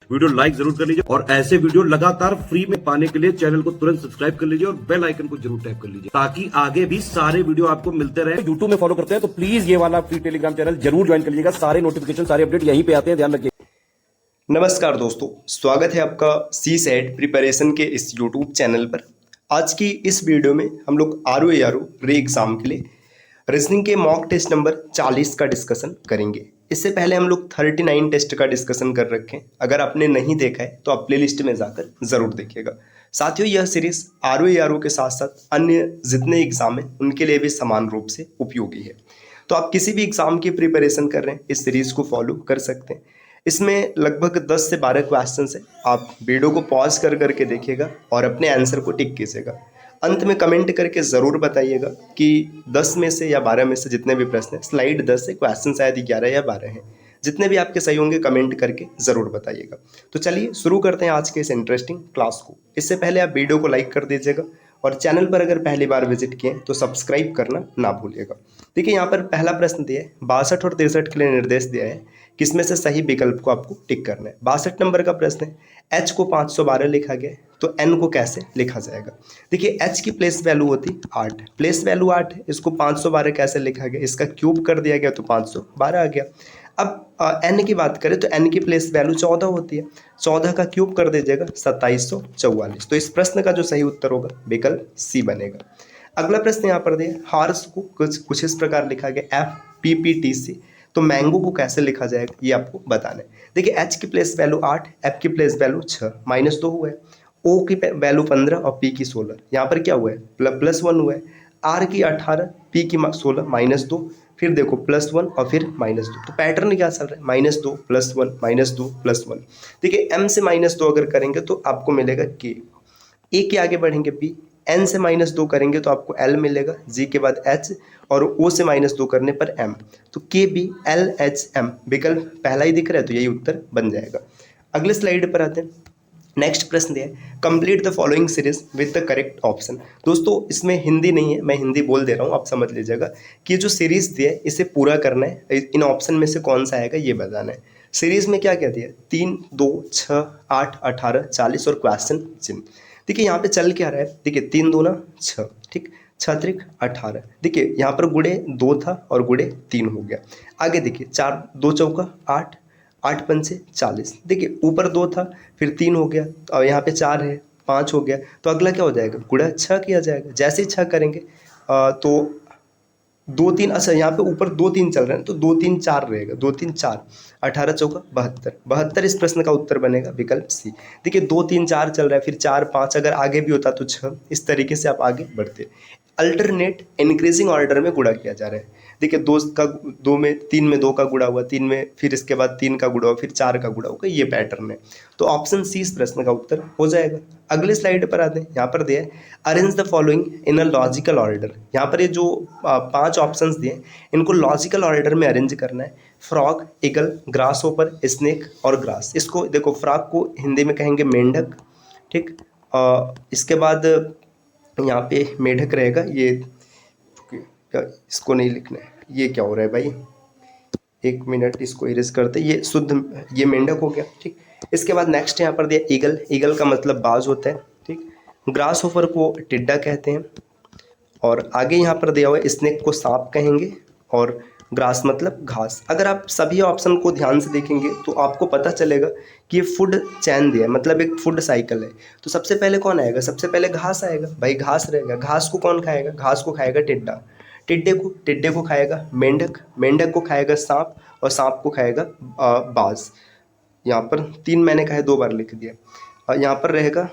Video like जरूर कर लीजिए और ऐसे वीडियो लगातार फ्री में पाने के लिए चैनल को तुरंत सब्सक्राइब कर लीजिए और बेल आइकन को जरूर टैप कर लीजिए ताकि आगे भी सारे वीडियो आपको मिलते रहे। यूट्यूब में फॉलो करते हैं तो प्लीज ये वाला फ्री टेलीग्राम चैनल जरूर ज्वाइन कर लीजिएगा। सारे नोटिफिकेशन सारे अपडेट यहीं पे आते हैं, ध्यान रखिए। नमस्कार दोस्तों, स्वागत है आपका सी सेट प्रिपरेशन के इस यूट्यूब चैनल पर। आज की इस वीडियो में हम लोग आरओ री एग्ज़ाम के लिए रीजनिंग के मॉक टेस्ट नंबर 40 का डिस्कशन करेंगे। इससे पहले हम लोग 39 टेस्ट का डिस्कशन कर रखे हैं। अगर आपने नहीं देखा है तो आप प्लेलिस्ट में जाकर ज़रूर देखिएगा। साथियों, यह सीरीज़ आरओ के साथ साथ अन्य जितने एग्ज़ाम हैं उनके लिए भी समान रूप से उपयोगी है। तो आप किसी भी एग्ज़ाम की प्रिपरेशन कर रहे हैं, इस सीरीज़ को फॉलो कर सकते हैं। इसमें लगभग 10 से 12 क्वेश्चंस है। आप वीडियो को पॉज कर करके देखिएगा और अपने आंसर को टिक कीजिएगा। अंत में कमेंट करके ज़रूर बताइएगा कि 10 में से या 12 में से जितने भी प्रश्न हैं, स्लाइड 10 है, क्वेश्चन शायद 11 या 12 हैं, जितने भी आपके सही होंगे कमेंट करके ज़रूर बताइएगा। तो चलिए शुरू करते हैं आज के इस इंटरेस्टिंग क्लास को। इससे पहले आप वीडियो को लाइक कर दीजिएगा और चैनल पर अगर पहली बार विजिट किए तो सब्सक्राइब करना ना भूलिएगा। देखिए, यहाँ पर पहला प्रश्न दिया है, 62 और 63 के लिए निर्देश दिया है, किसमें से सही विकल्प को आपको टिक करना है। 62 नंबर का प्रश्न है, h को 512 लिखा गया है तो n को कैसे लिखा जाएगा। देखिए, h की प्लेस वैल्यू होती 8, प्लेस वैल्यू 8 है, इसको 512 कैसे लिखा गया, इसका क्यूब कर दिया गया तो 512 आ गया। अब n की बात करें तो n की प्लेस वैल्यू 14 होती है, 14 का क्यूब कर दीजिएगा 2744। तो इस प्रश्न का जो सही उत्तर होगा विकल्प सी बनेगा। अगला प्रश्न यहाँ पर दिया, हार्स को कुछ इस प्रकार लिखा गया FPPTC, तो मैंगो को कैसे लिखा जाएगा ये आपको बताना है। देखिए, H की प्लेस वैल्यू 8, F की प्लेस वैल्यू 6, -2 हुआ है, O की वैल्यू 15 और P की 16, यहाँ पर क्या हुआ है +1 हुआ है, R की 18, P की 16, -2, फिर देखो +1 और फिर -2। तो पैटर्न क्या चल रहा है, -2 +1 -2 +1। देखिए, M से -2 अगर करेंगे तो आपको मिलेगा K, A के आगे बढ़ेंगे B, N से -2 करेंगे तो आपको L मिलेगा, G के बाद H और O से -2 करने पर M, तो KBLHM विकल्प पहला ही दिख रहा है तो यही उत्तर बन जाएगा। अगले स्लाइड पर आते हैं। नेक्स्ट प्रश्न दिया है, complete the following series with the correct option. दोस्तों, इसमें हिंदी नहीं है, मैं हिंदी बोल दे रहा हूँ, आप समझ लीजिएगा कि जो सीरीज दिया है इसे पूरा करना है, इन ऑप्शन में से कौन सा आएगा ये बताना है। सीरीज में क्या क्या दिया है, 3, 2, 6, 8, 18, 40 और क्वेश्चन चिन्ह। देखिए, यहाँ पे चल क्या रहा है, देखिए 3 दूना 6, ठीक, 6 त्रिक 18। देखिए, यहाँ पर गुड़े 2 था और गुड़े 3 हो गया। आगे देखिए, 4 2 चौका 8, 8 पंचे 40। देखिए, ऊपर 2 था फिर 3 हो गया और यहाँ पे 4 है, 5 हो गया। तो अगला क्या हो जाएगा, गुड़ा 6 किया जाएगा। जैसे ही 6 करेंगे तो 2 3, अच्छा यहाँ पे ऊपर 2 3 चल रहे हैं तो 2 3 4 रहेगा, 2 3 4, 18 चौका 72, 72 इस प्रश्न का उत्तर बनेगा विकल्प सी। देखिए, 2 3 4 चल रहा है, फिर 4 5, अगर आगे भी होता तो 6, इस तरीके से आप आगे बढ़ते। अल्टरनेट इंक्रीजिंग ऑर्डर में गुणा किया जा रहा है। देखिए, 2 में 3 में 2 का गुणा हुआ, 3 में फिर इसके बाद 3 का गुणा हुआ, फिर 4 का गुणा होगा, ये पैटर्न है। तो ऑप्शन सी इस प्रश्न का उत्तर हो जाएगा। अगले स्लाइड पर आते हैं। यहाँ पर दिया है, arrange the following in a logical order. यहाँ पर ये जो 5 ऑप्शंस दिए इनको लॉजिकल ऑर्डर में अरेंज करना है। Frog, eagle, grass hopper, snake और ग्रास। इसको देखो, फ्रॉग को हिंदी में कहेंगे मेंढक, ठीक। इसके बाद यहाँ पे मेढक रहेगा, ये इसको नहीं लिखना है, ये क्या हो रहा है भाई, 1 मिनट, इसको इरेज करते, ये शुद्ध, ये मेंढक हो गया, ठीक। इसके बाद नेक्स्ट यहाँ पर दिया ईगल, ईगल का मतलब बाज होता है, ठीक। ग्रास होपर को टिड्डा कहते हैं और आगे यहाँ पर दिया हुआ है स्नेक को सांप कहेंगे और ग्रास मतलब घास। अगर आप सभी ऑप्शन को ध्यान से देखेंगे तो आपको पता चलेगा कि ये फूड चैन दिया है, मतलब एक फूड साइकिल है। तो सबसे पहले कौन आएगा, सबसे पहले घास आएगा, भाई घास रहेगा। घास को कौन खाएगा, घास को खाएगा टिड्डा, टिड्डे को खाएगा मेंढक, मेंढक को खाएगा सांप और सांप को खाएगा बाज। यहाँ पर 3 मैंने कहा है, 2 बार लिख दिया। और यहाँ पर रहेगा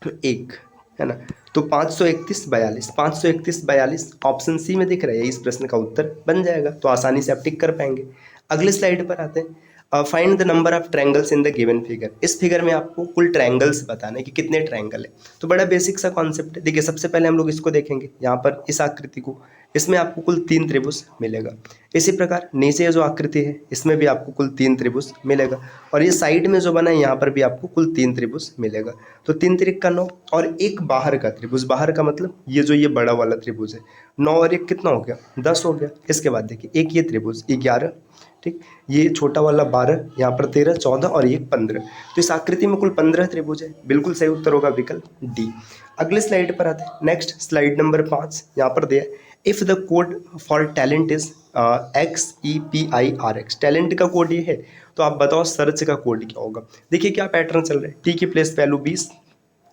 1, है ना। तो 531 42, 531 42 ऑप्शन सी में दिख रहा है, इस प्रश्न का उत्तर बन जाएगा। तो आसानी से आप टिक कर पाएंगे। अगले स्लाइड पर आते हैं। Find the number of triangles in the given figure. इस फिगर में आपको कुल ट्रायंगल्स बताना है कि कितने ट्रायंगल है। तो बड़ा बेसिक सा कॉन्सेप्ट है। देखिए, सबसे पहले हम लोग इसको देखेंगे, यहाँ पर इस आकृति को, इसमें आपको कुल 3 त्रिभुज मिलेगा। इसी प्रकार नीचे जो आकृति है इसमें भी आपको कुल 3 त्रिभुज मिलेगा और ये साइड में जो बना है यहाँ पर भी आपको कुल 3 त्रिभुज मिलेगा। तो 3 त्रिक का 9 और एक बाहर का त्रिभुज, बाहर का मतलब ये जो ये बड़ा वाला त्रिभुज है, 9 और 1 कितना हो गया, 10 हो गया। इसके बाद देखिए, एक ये त्रिभुज 11, ठीक, ये छोटा वाला 12, यहाँ पर 13, 14 और ये 15। तो इस आकृति में कुल 15 त्रिभुज है। बिल्कुल सही उत्तर होगा विकल्प डी। अगले स्लाइड पर आते हैं। नेक्स्ट स्लाइड नंबर 5 यहाँ पर दिया है, if the code for talent is XEPIRX, talent का कोड ये है, तो आप बताओ सर्च का कोड क्या होगा। देखिए क्या पैटर्न चल रहा है, टी की प्लेस वैल्यू 20,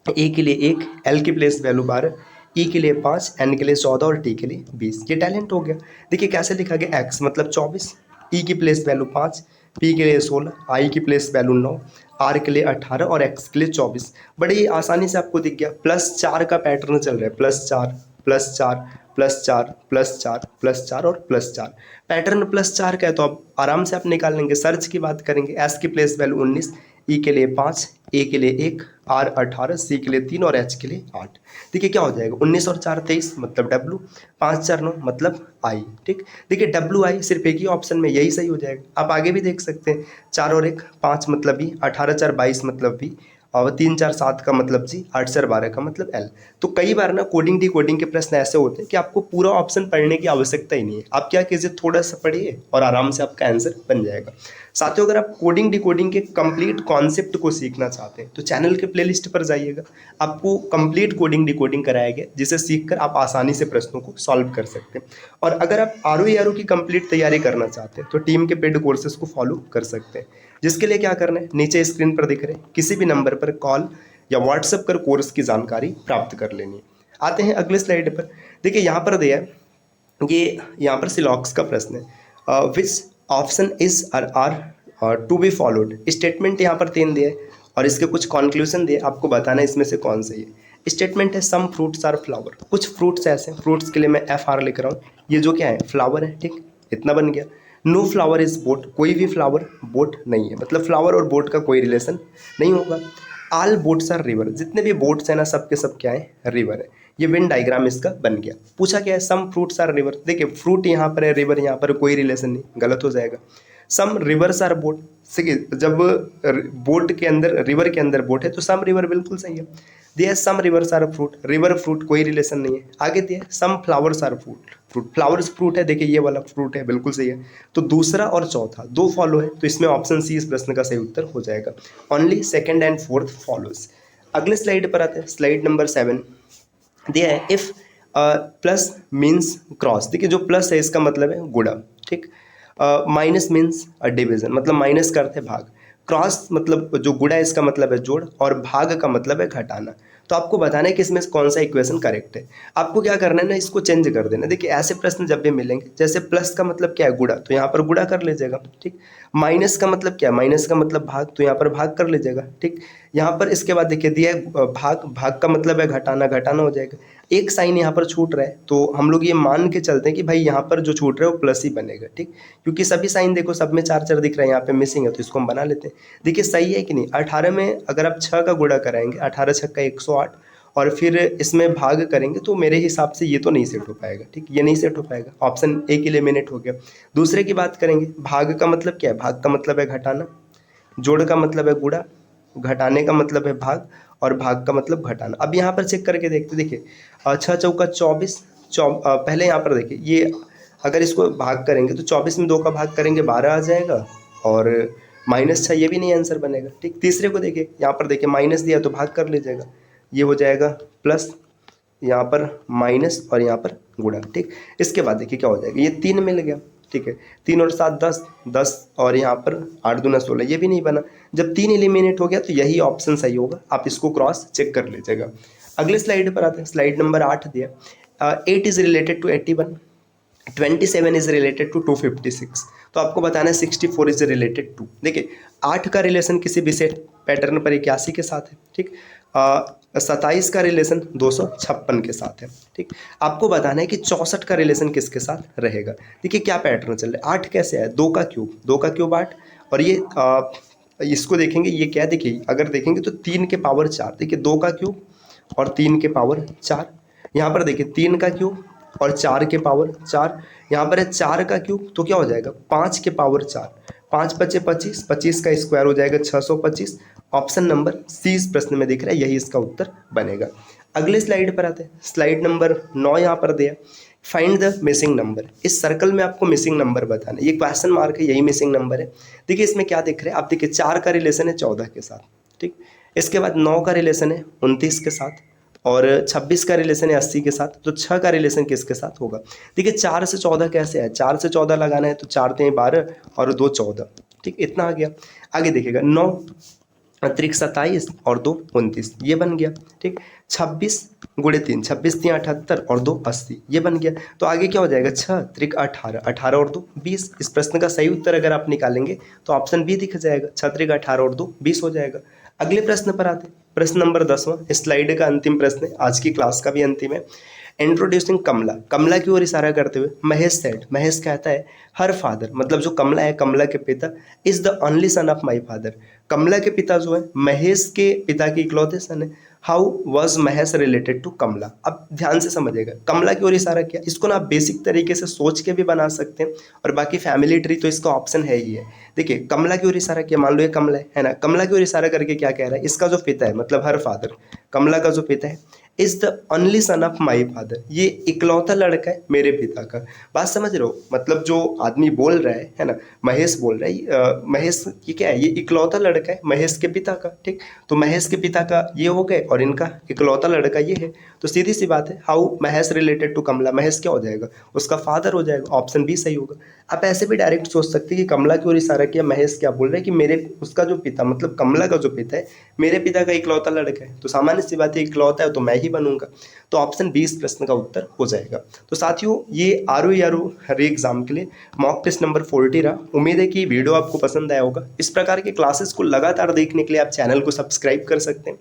ए के लिए 1, एल की प्लेस वैल्यू 12, ई के लिए 5, एन के लिए 14 और टी के लिए 20। ये टैलेंट हो गया। देखिए कैसे लिखा गया, एक्स मतलब 24, ई की प्लेस वैल्यू 5, पी के लिए 16, आई की प्लेस वैल्यू 9, आर के लिए 18 और एक्स के लिए 24। बड़े ही आसानी से आपको दिख गया। +4 का पैटर्न चल रहा है, +4 +4 +4 +4 +4 और +4। पैटर्न +4 का है तो अब आराम से आप निकाल लेंगे। सर्च की बात करेंगे, एस की प्लेस वैल्यू 19, ई के लिए 5, ए के लिए 1, आर 18, सी के लिए 3 और एच के लिए 8। देखिए क्या हो जाएगा, 19 और 4 23 मतलब डब्लू, 5 4 9 मतलब आई। ठीक, देखिए डब्लू आई सिर्फ एक ही ऑप्शन में, यही सही हो जाएगा। आप आगे भी देख सकते हैं, 4 और 1 5 मतलब बी, 18 4 22 मतलब बी, और 3 4 7 का मतलब जी, 8 4 12 का मतलब एल। तो कई बार ना कोडिंग डी कोडिंग के प्रश्न ऐसे होते हैं कि आपको पूरा ऑप्शन पढ़ने की आवश्यकता ही नहीं है। आप क्या कीजिए, थोड़ा सा पढ़िए और आराम से आपका आंसर बन जाएगा। साथियों, अगर आप कोडिंग डी कोडिंग के कंप्लीट कॉन्सेप्ट को सीखना चाहते हैं तो चैनल के प्लेलिस्ट पर जाइएगा। आपको कंप्लीट कोडिंग डी कोडिंग कराया गया, जिसे सीखकर आप आसानी से प्रश्नों को सॉल्व कर सकते हैं। और अगर आप आरओ की कंप्लीट तैयारी करना चाहते हैं तो टीम के पेड कोर्सेज को फॉलो कर सकते हैं, जिसके लिए क्या करना है, नीचे स्क्रीन पर दिख रहे किसी भी नंबर पर कॉल या व्हाट्सएप कर कोर्स की जानकारी प्राप्त कर लेनी है। आते हैं अगले स्लाइड पर। देखिए यहाँ पर दिया है, ये यहाँ पर सिलॉक्स का प्रश्न है, which option is are to be followed. Statement यहाँ पर 3 दिया है और इसके कुछ कॉन्क्लूजन दिए, आपको बताना है इसमें से कौन सही है। स्टेटमेंट है, सम फ्रूट्स आर फ्लावर। कुछ फ्रूट्स ऐसे हैं, फ्रूट्स के लिए मैं FR लिख रहा हूँ, ये जो क्या है फ्लावर है। ठीक, इतना बन गया। नो फ्लावर इज बोट, कोई भी फ्लावर बोट नहीं है, मतलब फ्लावर और बोट का कोई रिलेशन नहीं होगा। ऑल बोट्स आर रिवर, जितने भी बोट्स हैं ना सब के सब क्या है, रिवर है। ये वेन डायग्राम इसका बन गया। पूछा क्या है, सम फ्रूट्स आर रिवर। देखिए फ्रूट यहाँ पर है, रिवर यहाँ पर, कोई रिलेशन नहीं, गलत हो जाएगा। सम रिवर्स आर बोट, देखिए जब बोट के अंदर, रिवर के अंदर बोट है तो सम रिवर बिल्कुल सही है। दिया है some rivers are fruit, river fruit कोई रिलेशन नहीं है। आगे दिया है some flowers are fruit, flowers fruit है, देखिए ये वाला फ्रूट है, बिल्कुल सही है। तो दूसरा और चौथा दो फॉलो है, तो इसमें ऑप्शन सी इस प्रश्न का सही उत्तर हो जाएगा। Only second and fourth follows. अगले स्लाइड पर आते हैं, स्लाइड नंबर 7 दिया है, इफ प्लस मीन्स क्रॉस। देखिए जो प्लस है इसका मतलब है गुणा। ठीक, माइनस मीन्स डिवीजन, मतलब माइनस का अर्थ है भाग। क्रॉस मतलब जो गुणा है इसका मतलब है जोड़, और भाग का मतलब है घटाना। तो आपको बताना है कि इसमें कौन सा इक्वेशन करेक्ट है। आपको क्या करना है ना, इसको चेंज कर देना। देखिए ऐसे प्रश्न जब भी मिलेंगे, जैसे प्लस का मतलब क्या है गुणा, तो यहाँ पर गुणा कर लीजिएगा। ठीक, माइनस का मतलब क्या है, माइनस का मतलब भाग, तो यहाँ पर भाग कर लीजिएगा। ठीक, यहाँ पर इसके बाद देखिए दिया है भाग, भाग का मतलब है घटाना, घटाना हो जाएगा। एक साइन यहाँ पर छूट रहा है तो हम लोग ये मान के चलते हैं कि भाई यहाँ पर जो छूट रहा है वो प्लस ही बनेगा। ठीक, क्योंकि सभी साइन देखो सब में 4 4 दिख रहा है, यहाँ पे मिसिंग है तो इसको हम बना लेते हैं। देखिए सही है कि नहीं, 18 में अगर आप 6 का गुणा कराएंगे, 18 6 108, और फिर इसमें भाग करेंगे तो मेरे हिसाब से ये तो नहीं सेट हो पाएगा। ठीक, ये नहीं सेट हो पाएगा, ऑप्शन ए के लिए मिनट हो गया। दूसरे की बात करेंगे, भाग का मतलब क्या है, भाग का मतलब है घटाना, जोड़ का मतलब है गुणा, घटाने का मतलब है भाग, और भाग का मतलब घटाना। अब यहाँ पर चेक करके देखते, देखिए 6 चौका 24, पहले यहाँ पर देखिए ये अगर इसको भाग करेंगे तो 24 में 2 का भाग करेंगे 12 आ जाएगा, और -6 ये भी नहीं आंसर बनेगा। ठीक, तीसरे को देखिए, यहाँ पर देखिए माइनस दिया तो भाग कर लीजिएगा, ये हो जाएगा प्लस, यहाँ पर माइनस और यहाँ पर गुणा। ठीक, इसके बाद देखिए क्या हो जाएगा, ये 3 मिल गया। ठीक है, 3 और 7 10, 10 और यहाँ पर 8 दूना 16, ये भी नहीं बना। जब 3 एलिमिनेट हो गया तो यही ऑप्शन सही होगा, आप इसको क्रॉस चेक कर लीजिएगा। अगले स्लाइड पर आते हैं, स्लाइड नंबर 8 दिया, 8 is related to 81, 27 is related to 256, तो आपको बताना है 64 इज रिलेटेड टू। देखिए 8 का रिलेशन किसी विशेष पैटर्न पर 81 के साथ है। ठीक, 27 का रिलेशन 256 के साथ है। ठीक, आपको बताना है कि 64 का रिलेशन किसके साथ रहेगा। देखिए क्या पैटर्न चल रहा है, 8 कैसे है, 2 का क्यूब 8, और ये इसको देखेंगे, ये क्या, देखिए अगर देखेंगे तो 3 के पावर 4, देखिए 2 का क्यूब और 3 के पावर 4, यहाँ पर देखिए 3 का क्यूब और 4 के पावर 4, यहाँ पर है 4 का क्यूब, तो क्या हो जाएगा 5 के पावर 4, 5 बचे 25, 25 का स्क्वायर हो जाएगा 625। ऑप्शन नंबर सी इस प्रश्न में दिख रहा है, यही इसका उत्तर बनेगा। अगले स्लाइड पर आते हैं, स्लाइड नंबर 9 यहाँ पर दिया, फाइंड द मिसिंग नंबर। इस सर्कल में आपको मिसिंग नंबर बताना है। ये क्वेश्चन मार्क है, यही मिसिंग नंबर है। देखिए इसमें क्या दिख रहा है, आप देखिए 4 का रिलेशन है 14 के साथ, ठीक। इसके बाद 9 का रिलेशन है 29 के साथ, और 26 का रिलेशन है 80 के साथ। तो 6 का रिलेशन किसके साथ होगा? देखिए 4 से 14 कैसे है, 4 से 14 लगाना है तो 4 3 12 और 2 14, ठीक, इतना आ गया। आगे देखिएगा 9 अतिरिक्त 27 और 2 29, ये बन गया, ठीक। 26 गुणे 3, 26 3 78 और 2 80, ये बन गया। तो आगे क्या हो जाएगा, 6 अतिरिक्त 18, 18 और 2 20। इस प्रश्न का सही उत्तर अगर आप निकालेंगे तो ऑप्शन बी दिख जाएगा, 6 अतिरिक्त 18 और 2 20 हो जाएगा। अगले प्रश्न पर आते हैं, प्रश्न नंबर 10वां, इस स्लाइड का अंतिम प्रश्न है, आज की क्लास का भी अंतिम है। इंट्रोड्यूसिंग कमला, कमला की ओर इशारा करते हुए महेश सेड, महेश कहता है हर फादर, मतलब जो कमला है, कमला के पिता, is the only son of my father. Kamla के पिता जो है महेश के पिता की इकलौते सन है। How was Mahesh related to Kamla. अब ध्यान से समझिएगा, कमला की ओर इशारा किया, इसको ना आप बेसिक तरीके से सोच के भी बना सकते हैं, और बाकी फैमिली ट्री तो इसका ऑप्शन है ही है। देखिए कमला की ओर इशारा किया, मान लो ये कमला है ना, कमला की ओर इशारा करके क्या कह रहा है, इसका जो पिता है मतलब हर फादर, कमला का जो पिता है, is the only son of my father, ये इकलौता लड़का है मेरे पिता का। बात समझ रहे हो, मतलब जो आदमी बोल रहा है ना, महेश बोल रहा है, महेश ये क्या है, ये इकलौता लड़का है महेश के पिता का, ठीक। तो महेश के पिता का ये हो गए और इनका इकलौता लड़का ये है। तो सीधी सी बात है, हाउ महेश रिलेटेड टू कमला, महेश क्या हो जाएगा, उसका फादर हो जाएगा, ऑप्शन बी सही होगा। आप ऐसे भी डायरेक्ट सोच सकते हैं कि कमला की ओर इशारा किया, महेश क्या बोल रहे हैं कि मेरे, उसका जो पिता मतलब कमला का जो पिता है मेरे पिता का इकलौता लड़का है, तो सामान्य सी बात है इकलौता है तो मैं ही बनूंगा। तो ऑप्शन 20 प्रश्न का उत्तर हो जाएगा। तो साथियों ये आरओ हर एग्जाम के लिए मॉक टेस्ट नंबर 40 रहा। उम्मीद है कि वीडियो आपको पसंद आया होगा। इस प्रकार के क्लासेस को लगातार देखने के लिए आप चैनल को सब्सक्राइब कर सकते हैं,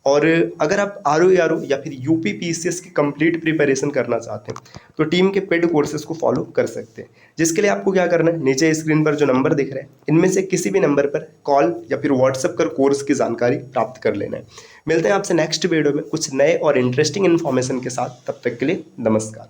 और अगर आप आरओ या फिर यूपी पीसीएस की कंप्लीट प्रिपरेशन करना चाहते हैं तो टीम के पेड कोर्सेज को फॉलो कर सकते हैं, जिसके लिए आपको क्या करना है, नीचे स्क्रीन पर जो नंबर दिख रहे हैं इनमें से किसी भी नंबर पर कॉल या फिर व्हाट्सएप कर कोर्स की जानकारी प्राप्त कर लेना है। मिलते हैं आपसे नेक्स्ट वीडियो में कुछ नए और इंटरेस्टिंग इन्फॉर्मेशन के साथ, तब तक के लिए नमस्कार।